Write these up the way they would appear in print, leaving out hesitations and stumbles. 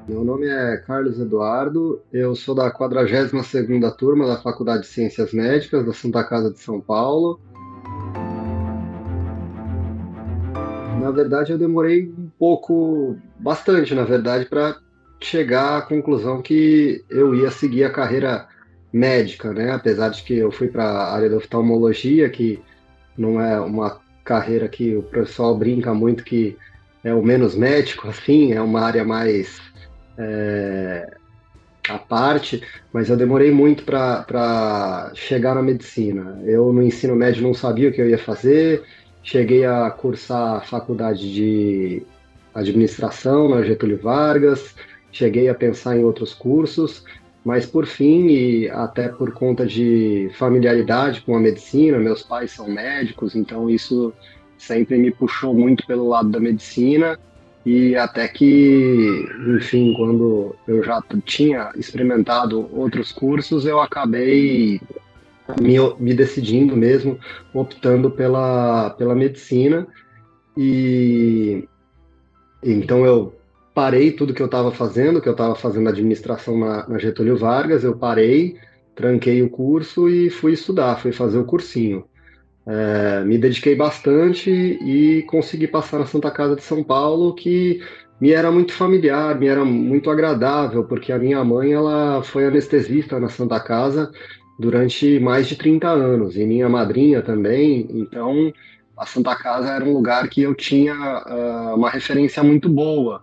Meu nome é Carlos Eduardo, eu sou da 42ª turma da Faculdade de Ciências Médicas da Santa Casa de São Paulo. Na verdade, eu demorei um pouco, bastante, na verdade, para chegar à conclusão que eu ia seguir a carreira médica, né? Apesar de que eu fui para a área da oftalmologia, que não é uma carreira que o pessoal brinca muito que é o menos médico, assim, é uma área mais à parte, mas eu demorei muito para chegar na medicina. Eu no ensino médio não sabia o que eu ia fazer, cheguei a cursar a faculdade de administração na Getúlio Vargas, cheguei a pensar em outros cursos, mas por fim, e até por conta de familiaridade com a medicina, meus pais são médicos, então isso sempre me puxou muito pelo lado da medicina. E até que, enfim, quando eu já tinha experimentado outros cursos, eu acabei me decidindo mesmo, optando pela medicina. E então eu parei tudo que eu estava fazendo administração na Getúlio Vargas, eu parei, tranquei o curso e fui estudar, fui fazer o cursinho. Me dediquei bastante e consegui passar na Santa Casa de São Paulo, que me era muito familiar, me era muito agradável, porque a minha mãe ela foi anestesista na Santa Casa durante mais de 30 anos, e minha madrinha também, então a Santa Casa era um lugar que eu tinha uma referência muito boa.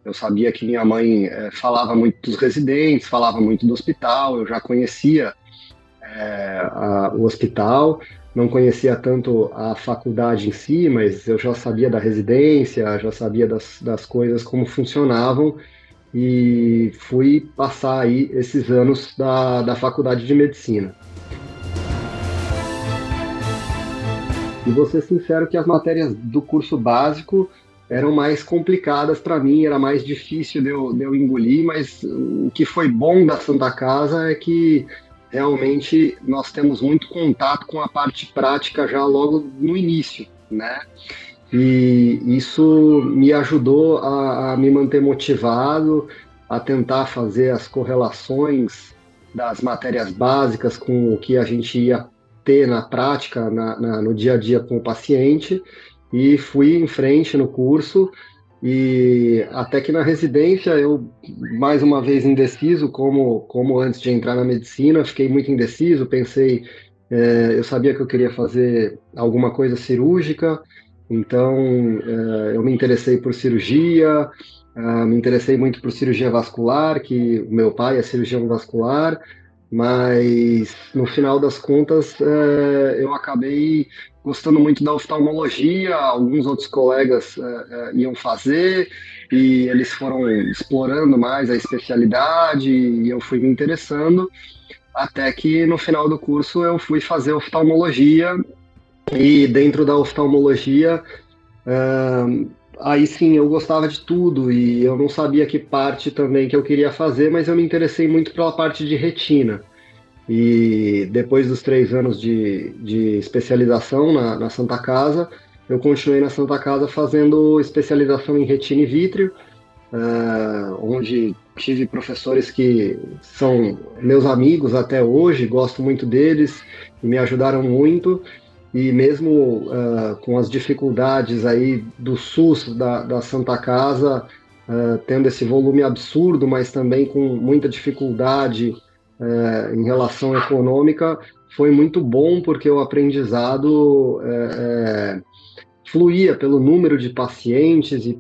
Eu sabia que minha mãe falava muito dos residentes, falava muito do hospital, eu já conhecia o hospital, não conhecia tanto a faculdade em si, mas eu já sabia da residência, já sabia das coisas como funcionavam e fui passar aí esses anos da faculdade de medicina. E vou ser sincero que as matérias do curso básico eram mais complicadas para mim, era mais difícil de eu engolir, mas o que foi bom da Santa Casa é que realmente nós temos muito contato com a parte prática já logo no início, né? E isso me ajudou a me manter motivado, a tentar fazer as correlações das matérias básicas com o que a gente ia ter na prática, no dia a dia com o paciente, e fui em frente no curso. E até que na residência eu, mais uma vez, indeciso, como antes de entrar na medicina, fiquei muito indeciso, pensei, eu sabia que eu queria fazer alguma coisa cirúrgica, então, eu me interessei por cirurgia, me interessei muito por cirurgia vascular, que o meu pai é cirurgião vascular, mas no final das contas, eu acabei gostando muito da oftalmologia, alguns outros colegas iam fazer, e eles foram explorando mais a especialidade, e eu fui me interessando, até que no final do curso eu fui fazer oftalmologia, e dentro da oftalmologia aí sim, eu gostava de tudo e eu não sabia que parte também que eu queria fazer, mas eu me interessei muito pela parte de retina. E depois dos 3 anos de especialização na Santa Casa, eu continuei na Santa Casa fazendo especialização em retina e vítreo, onde tive professores que são meus amigos até hoje, gosto muito deles e me ajudaram muito. E mesmo com as dificuldades aí do SUS, da Santa Casa, tendo esse volume absurdo, mas também com muita dificuldade em relação econômica, foi muito bom porque o aprendizado fluía pelo número de pacientes e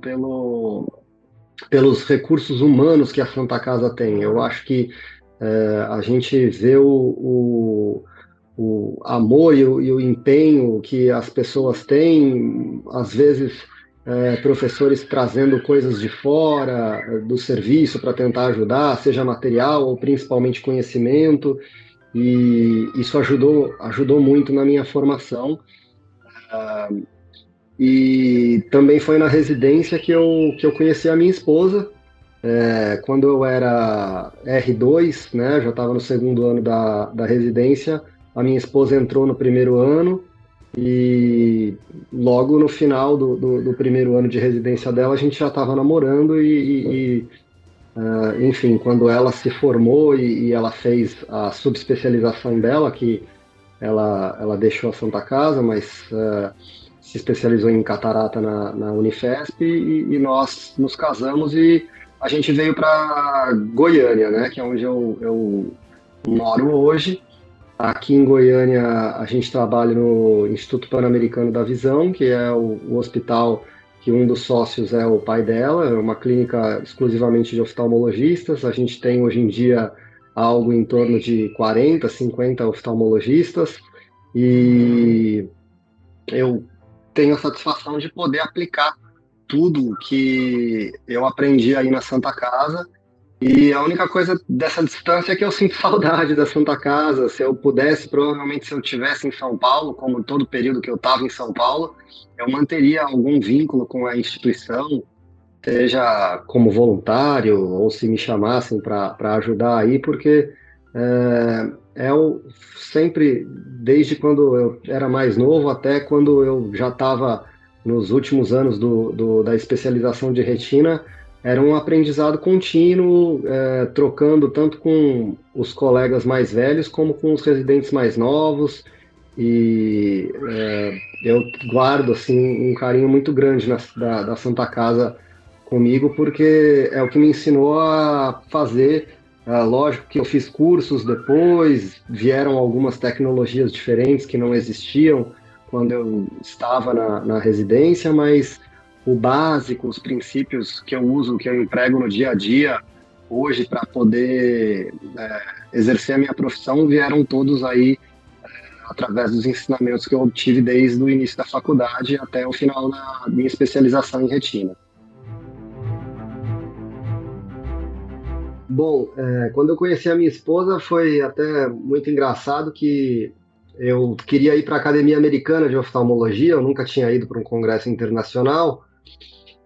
pelos recursos humanos que a Santa Casa tem. Eu acho que a gente vê o amor e o empenho que as pessoas têm, às vezes professores trazendo coisas de fora do serviço para tentar ajudar, seja material ou principalmente conhecimento, e isso ajudou muito na minha formação. E também foi na residência que eu conheci a minha esposa, quando eu era R2, né, já estava no segundo ano da residência, a minha esposa entrou no primeiro ano e logo no final do primeiro ano de residência dela a gente já estava namorando Enfim, quando ela se formou e ela fez a subespecialização dela, que ela deixou a Santa Casa, mas se especializou em catarata na Unifesp e nós nos casamos e a gente veio para Goiânia, né, que é onde eu moro hoje. Aqui em Goiânia, a gente trabalha no Instituto Pan-Americano da Visão, que é o hospital que um dos sócios é o pai dela, é uma clínica exclusivamente de oftalmologistas. A gente tem hoje em dia algo em torno de 40, 50 oftalmologistas, e eu tenho a satisfação de poder aplicar tudo que eu aprendi aí na Santa Casa e a única coisa dessa distância é que eu sinto saudade da Santa Casa. Se eu pudesse, provavelmente se eu tivesse em São Paulo, como todo o período que eu estava em São Paulo, eu manteria algum vínculo com a instituição, seja como voluntário ou se me chamassem para ajudar aí, porque eu sempre, desde quando eu era mais novo até quando eu já estava nos últimos anos da especialização de retina, era um aprendizado contínuo, trocando tanto com os colegas mais velhos como com os residentes mais novos. E eu guardo assim um carinho muito grande da Santa Casa comigo, porque é o que me ensinou a fazer. Lógico que eu fiz cursos depois, vieram algumas tecnologias diferentes que não existiam quando eu estava na residência, mas o básico, os princípios que eu uso, que eu emprego no dia a dia hoje para poder exercer a minha profissão, vieram todos aí através dos ensinamentos que eu obtive desde o início da faculdade até o final da minha especialização em retina. Bom, quando eu conheci a minha esposa foi até muito engraçado que eu queria ir para a Academia Americana de Oftalmologia, eu nunca tinha ido para um congresso internacional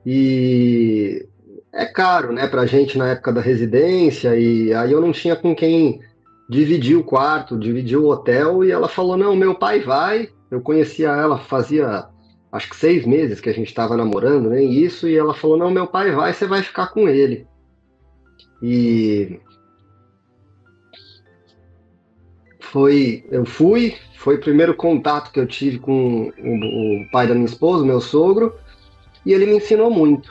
e é caro, né, para a gente na época da residência e aí eu não tinha com quem dividir o quarto, dividir o hotel e ela falou, não, meu pai vai, eu conhecia ela fazia acho que 6 meses que a gente estava namorando, nem isso, e ela falou, não, meu pai vai, você vai ficar com ele. E foi o primeiro contato que eu tive com o pai da minha esposa, o meu sogro, e ele me ensinou muito.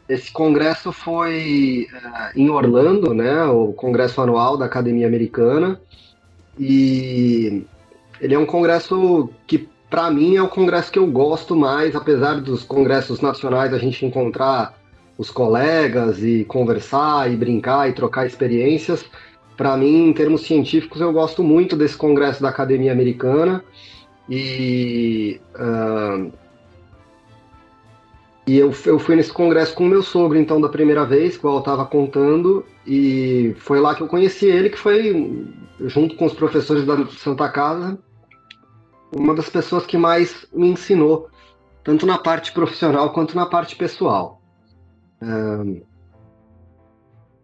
Esse congresso foi em Orlando, né, o congresso anual da Academia Americana, e ele é um congresso que, para mim, é o congresso que eu gosto mais, apesar dos congressos nacionais a gente encontrar os colegas e conversar e brincar e trocar experiências. Para mim, em termos científicos, eu gosto muito desse congresso da Academia Americana e, eu fui nesse congresso com o meu sogro, então, da primeira vez, igual eu estava contando, e foi lá que eu conheci ele, que foi, junto com os professores da Santa Casa, uma das pessoas que mais me ensinou, tanto na parte profissional quanto na parte pessoal.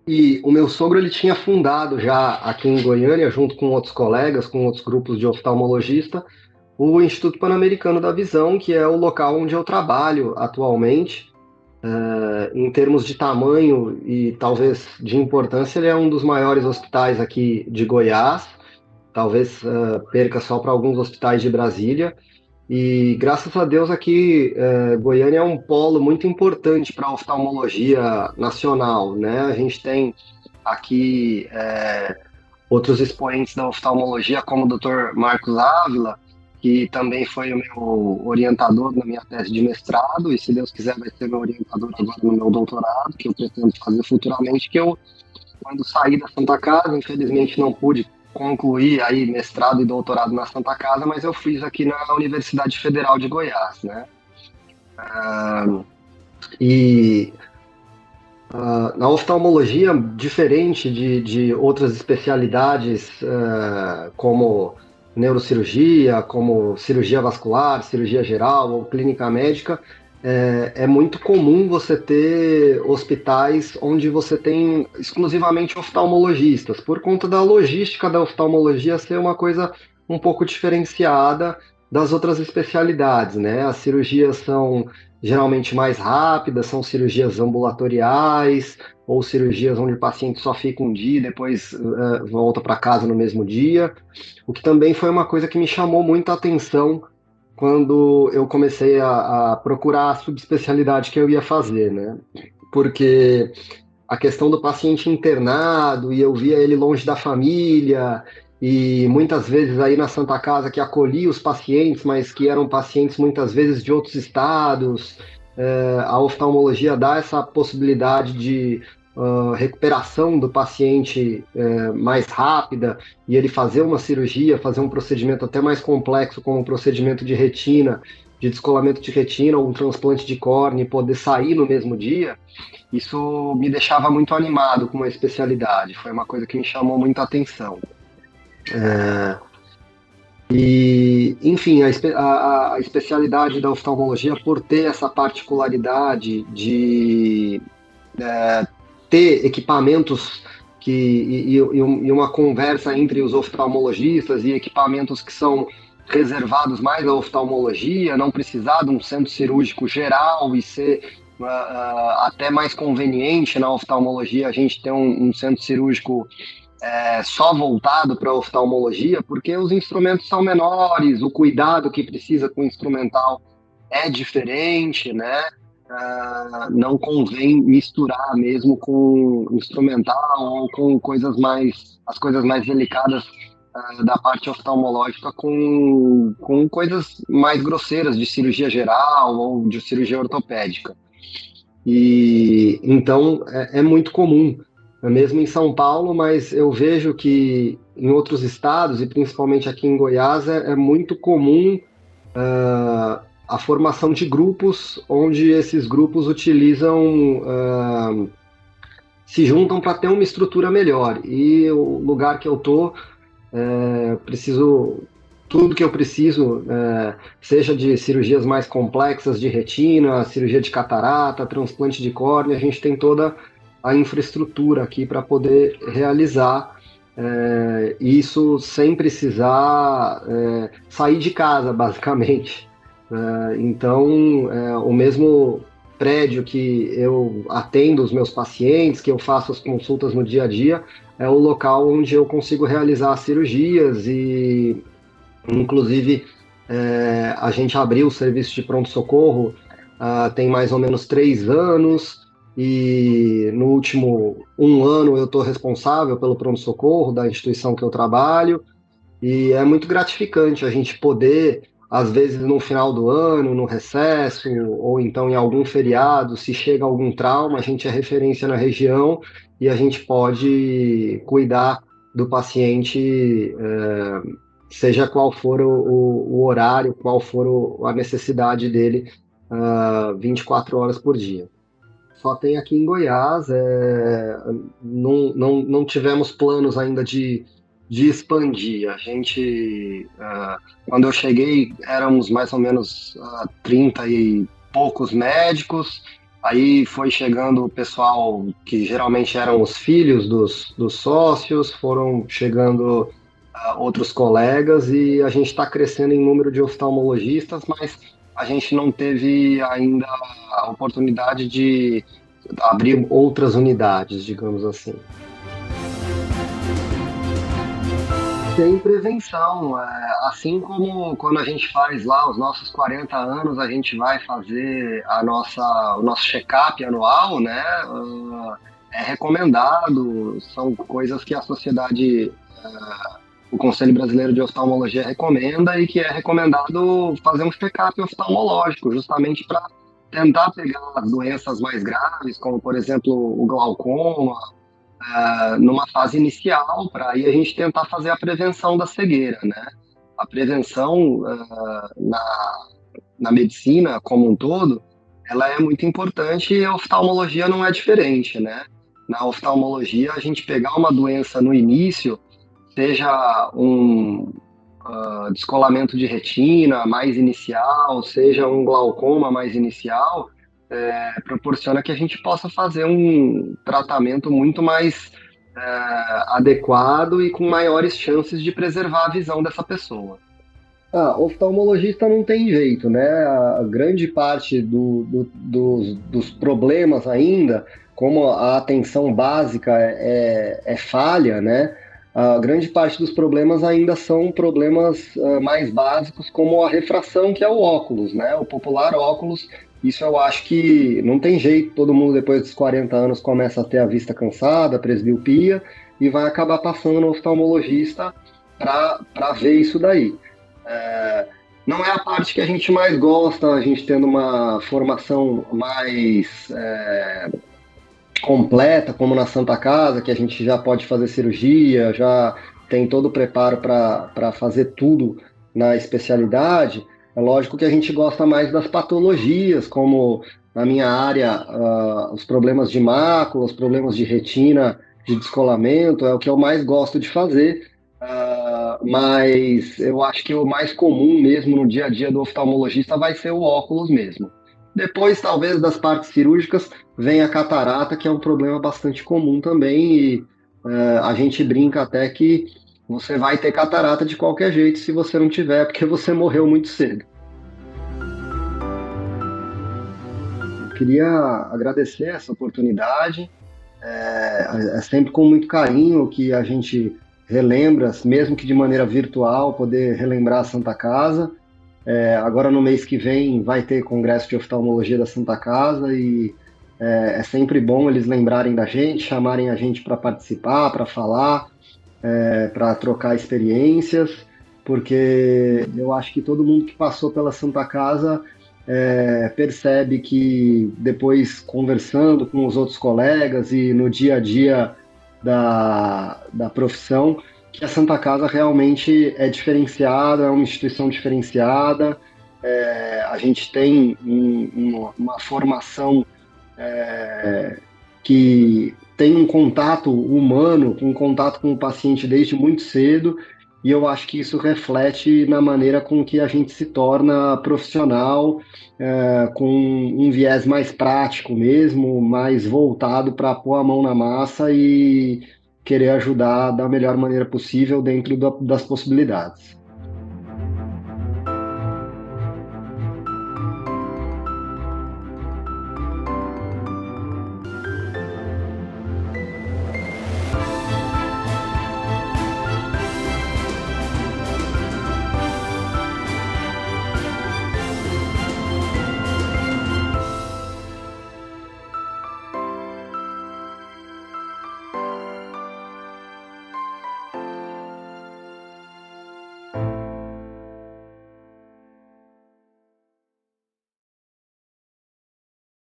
E o meu sogro ele tinha fundado já aqui em Goiânia, junto com outros colegas, com outros grupos de oftalmologista, o Instituto Pan-Americano da Visão, que é o local onde eu trabalho atualmente. Em termos de tamanho e talvez de importância, ele é um dos maiores hospitais aqui de Goiás, talvez perca só para alguns hospitais de Brasília. E graças a Deus aqui, Goiânia é um polo muito importante para a oftalmologia nacional, né? A gente tem aqui outros expoentes da oftalmologia, como o Dr. Marcos Ávila, que também foi o meu orientador na minha tese de mestrado, e se Deus quiser vai ser meu orientador agora no meu doutorado, que eu pretendo fazer futuramente, que eu, quando saí da Santa Casa, infelizmente não pude concluir aí mestrado e doutorado na Santa Casa, mas eu fiz aqui na Universidade Federal de Goiás, né? E na oftalmologia, diferente de outras especialidades como neurocirurgia, como cirurgia vascular, cirurgia geral ou clínica médica, é muito comum você ter hospitais onde você tem exclusivamente oftalmologistas, por conta da logística da oftalmologia ser uma coisa um pouco diferenciada das outras especialidades, né? As cirurgias são geralmente mais rápidas, são cirurgias ambulatoriais ou cirurgias onde o paciente só fica um dia e depois volta para casa no mesmo dia, o que também foi uma coisa que me chamou muita atenção quando eu comecei a procurar a subespecialidade que eu ia fazer, né? Porque a questão do paciente internado, e eu via ele longe da família, e muitas vezes aí na Santa Casa que acolhia os pacientes, mas que eram pacientes muitas vezes de outros estados. A oftalmologia dá essa possibilidade de recuperação do paciente mais rápida, e ele fazer uma cirurgia, fazer um procedimento até mais complexo, como um procedimento de retina, de descolamento de retina, ou um transplante de córnea, e poder sair no mesmo dia. Isso me deixava muito animado com a especialidade, foi uma coisa que me chamou muita atenção. E, enfim, a especialidade da oftalmologia, por ter essa particularidade de ter equipamentos e uma conversa entre os oftalmologistas e equipamentos que são reservados mais à oftalmologia, não precisar de um centro cirúrgico geral e ser até mais conveniente na oftalmologia a gente ter um centro cirúrgico só voltado para a oftalmologia, porque os instrumentos são menores, o cuidado que precisa com o instrumental é diferente, né? Não convém misturar mesmo com instrumental ou com as coisas mais delicadas da parte oftalmológica com coisas mais grosseiras de cirurgia geral ou de cirurgia ortopédica. E então é muito comum, mesmo em São Paulo, mas eu vejo que em outros estados, e principalmente aqui em Goiás, é muito comum a formação de grupos, onde esses grupos se juntam para ter uma estrutura melhor. E o lugar que eu tô, tudo que eu preciso, seja de cirurgias mais complexas de retina, cirurgia de catarata, transplante de córnea, a gente tem toda a infraestrutura aqui para poder realizar isso sem precisar sair de casa, basicamente. Então, o mesmo prédio que eu atendo os meus pacientes, que eu faço as consultas no dia a dia, é o local onde eu consigo realizar as cirurgias e, inclusive, a gente abriu o serviço de pronto-socorro tem mais ou menos 3 anos e no último 1 ano eu estou responsável pelo pronto-socorro da instituição que eu trabalho e é muito gratificante a gente poder, às vezes no final do ano, no recesso, ou então em algum feriado, se chega algum trauma, a gente é referência na região e a gente pode cuidar do paciente, seja qual for o horário, qual for a necessidade dele, 24 horas por dia. Só tem aqui em Goiás, não tivemos planos ainda de expandir. A gente, quando eu cheguei, éramos mais ou menos 30 e poucos médicos, aí foi chegando o pessoal que geralmente eram os filhos dos sócios, foram chegando outros colegas e a gente está crescendo em número de oftalmologistas, mas a gente não teve ainda a oportunidade de abrir outras unidades, digamos assim. Tem prevenção, assim como quando a gente faz lá os nossos 40 anos, a gente vai fazer o nosso check-up anual, né? É recomendado, são coisas que a sociedade, o Conselho Brasileiro de Oftalmologia recomenda e que é recomendado fazer um check-up oftalmológico, justamente para tentar pegar as doenças mais graves, como por exemplo o glaucoma, numa fase inicial, para aí a gente tentar fazer a prevenção da cegueira, né? A prevenção na medicina como um todo, ela é muito importante e a oftalmologia não é diferente, né? Na oftalmologia, a gente pegar uma doença no início, seja um descolamento de retina mais inicial, seja um glaucoma mais inicial, proporciona que a gente possa fazer um tratamento muito mais adequado e com maiores chances de preservar a visão dessa pessoa. Oftalmologista não tem jeito, né? A grande parte dos problemas ainda, como a atenção básica é falha, né? A grande parte dos problemas ainda são problemas mais básicos, como a refração, que é o óculos, né? O popular óculos, isso eu acho que não tem jeito, todo mundo depois dos 40 anos começa a ter a vista cansada, presbiopia, e vai acabar passando no oftalmologista para ver isso daí. É, não é a parte que a gente mais gosta, a gente tendo uma formação mais completa, como na Santa Casa, que a gente já pode fazer cirurgia, já tem todo o preparo para fazer tudo na especialidade. É lógico que a gente gosta mais das patologias, como na minha área, os problemas de mácula, os problemas de retina, de descolamento, é o que eu mais gosto de fazer. Mas eu acho que o mais comum mesmo no dia a dia do oftalmologista vai ser o óculos mesmo. Depois, talvez, das partes cirúrgicas, vem a catarata, que é um problema bastante comum também, e a gente brinca até que você vai ter catarata de qualquer jeito se você não tiver, porque você morreu muito cedo. Eu queria agradecer essa oportunidade. É sempre com muito carinho que a gente relembra, mesmo que de maneira virtual, poder relembrar a Santa Casa. Agora no mês que vem vai ter Congresso de Oftalmologia da Santa Casa e é sempre bom eles lembrarem da gente, chamarem a gente para participar, para falar, para trocar experiências, porque eu acho que todo mundo que passou pela Santa Casa percebe que depois conversando com os outros colegas e no dia a dia da profissão, que a Santa Casa realmente é diferenciada, é uma instituição diferenciada, a gente tem uma formação que tem um contato humano, um contato com o paciente desde muito cedo, e eu acho que isso reflete na maneira com que a gente se torna profissional, com um viés mais prático mesmo, mais voltado para pôr a mão na massa e querer ajudar da melhor maneira possível dentro das possibilidades.